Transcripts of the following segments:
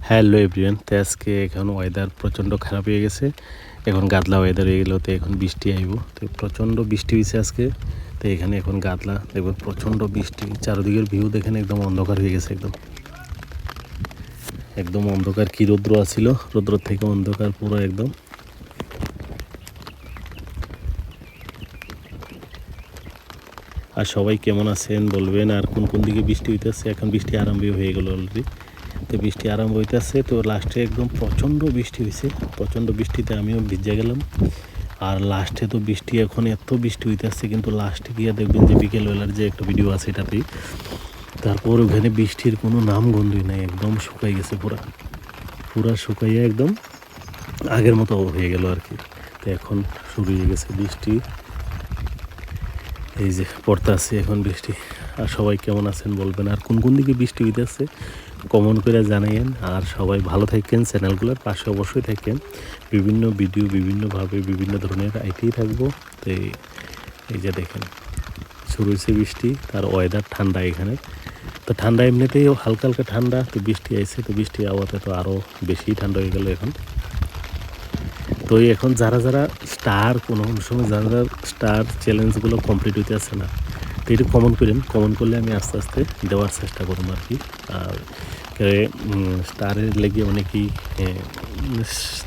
Hello everyone, তো আজকে এখন ওয়েদার প্রচণ্ড খারাপ হয়ে গেছে। এখন গাদলা ওয়েদার হয়ে গেলো, তো এখন বৃষ্টি আইব। তো প্রচণ্ড বৃষ্টি হয়েছে আজকে। তো এখানে এখন গাদলা দেখবেন প্রচণ্ড বৃষ্টি, চারদিকের ভিউ দেখেন একদম অন্ধকার হয়ে গেছে। একদম একদম অন্ধকার, কি রৌদ্র আছিল, রৌদ্র থেকে অন্ধকার পুরো একদম। আর সবাই কেমন আছেন বলবেন, আর কোন কোন দিকে বৃষ্টি হইতেছে। এখন বৃষ্টি আরম্ভ হয়ে গেল অলরেডি। তো বৃষ্টি আরম্ভ হইতেছে, তো লাস্টে একদম প্রচণ্ড বৃষ্টি হয়েছে। প্রচণ্ড বৃষ্টিতে আমিও ভিজে গেলাম। আর লাস্টে তো বৃষ্টি, এখন এত বৃষ্টি হইতেছে, কিন্তু লাস্টে গিয়ে দেখবেন যে বিকেলবেলার যে একটা ভিডিও আছে এটাতেই, তারপর ওখানে বৃষ্টির কোনো নাম গন্ধই নাই, একদম শুকাই গেছে পুরা শুকাইয়া একদম আগের মতো হয়ে গেল আর কি। তো এখন শুরু হয়ে গেছে বৃষ্টি, এই যে পড়তে আছে এখন বৃষ্টি। আর সবাই কেমন আছেন বলবেন, আর কোন কোন দিকে বৃষ্টি হইতেছে কমেন্ট করে জানাইয়েন। আর সবাই ভালো থাকেন, চ্যানেলগুলোর পাশে অবশ্যই থাকেন। বিভিন্ন ভিডিও বিভিন্নভাবে বিভিন্ন ধরনের আইতেই থাকবো। তো এই যে দেখেন শুরু হয়েছে বৃষ্টি, তার ওয়েদার ঠান্ডা এখানে। তো ঠান্ডা এমনিতেই হালকা হালকা ঠান্ডা, তো বৃষ্টি আইছে, তো বৃষ্টি আওয়াতে তো আরও বেশি ঠান্ডা হয়ে গেল এখন। তো এখন যারা যারা স্টার কোনো সময় যারা যারা স্টার চ্যালেঞ্জগুলো কমপ্লিট হইতে আসছে না, তো এটা কমেন্ট করেন। কমেন্ট করলে আমি আস্তে আস্তে দেওয়ার চেষ্টা করবো আর কি। আর স্টারের লেগে অনেকেই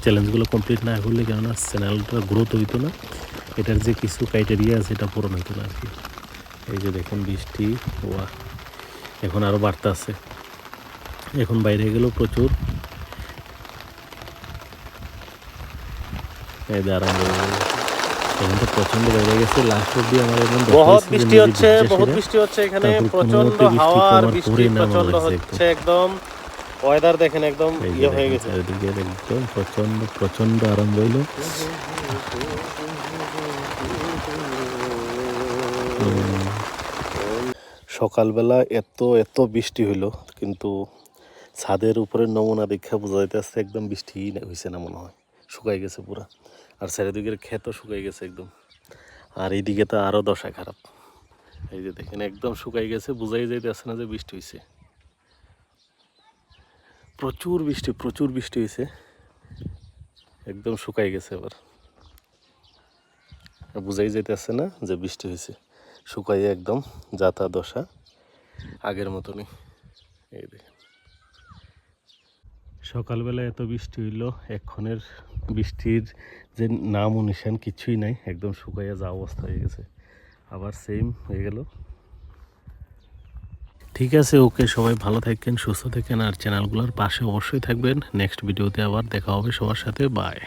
চ্যালেঞ্জগুলো কমপ্লিট না করলে, কেননা চ্যানেলটা গ্রোথ হইতো না, এটার যে কিছু ক্রাইটেরিয়া আছে এটা পূরণ হইতো না আর কি। এই যে দেখেন বৃষ্টি, ওয়া এখন আরও বাড়তে আছে। এখন বাইরে গেলেও প্রচুর আরম্ভ হয়ে গেছে। এখন তো প্রচন্ড বেড়ে গেছে, লাস্ট অব্দি আমার একদম বহুত বৃষ্টি হচ্ছে এখানে, প্রচন্ড হাওয়া আর বৃষ্টি প্রচন্ড হচ্ছে। একদম ওয়েদার দেখেন একদম ইয়ে হয়ে গেছে, চারিদিকে একদম প্রচন্ড প্রচন্ড আরম্ভ হইলো। সকালবেলা এত বৃষ্টি হইলো, কিন্তু ছাদের উপরে নমুনা দেখা বোঝা যাইতেছে একদম বৃষ্টি হয়েছে না, মনে হয় শুকাই গেছে পুরা। আর চারিদিকের ক্ষেতও শুকাই গেছে একদম। আর এইদিকে তো আরও দশা খারাপ, এই যে দেখেন একদম শুকাই গেছে, বোঝাই যাইতেছে না যে বৃষ্টি হয়েছে। প্রচুর বৃষ্টি হয়েছে, একদম শুকাই গেছে। এবার বোঝাই যাইতেছে না যে বৃষ্টি হয়েছে, শুকাইয়ে একদম যাতা দশা আগের মতনই। এই দেখেন সকালবেলা এত বৃষ্টি হইলো, এক্ষণের বৃষ্টির যে নাম ও নিশান কিছুই নাই, একদম শুকাইয়া যা অবস্থা হয়ে গেছে, আবার সেম হয়ে গেল। ঠিক আছে, ওকে, সবাই ভালো থাকেন, সুস্থ থাকেন, আর চ্যানেলগুলোর পাশে অবশ্যই থাকবেন। নেক্সট ভিডিওতে আবার দেখা হবে সবার সাথে, বাই।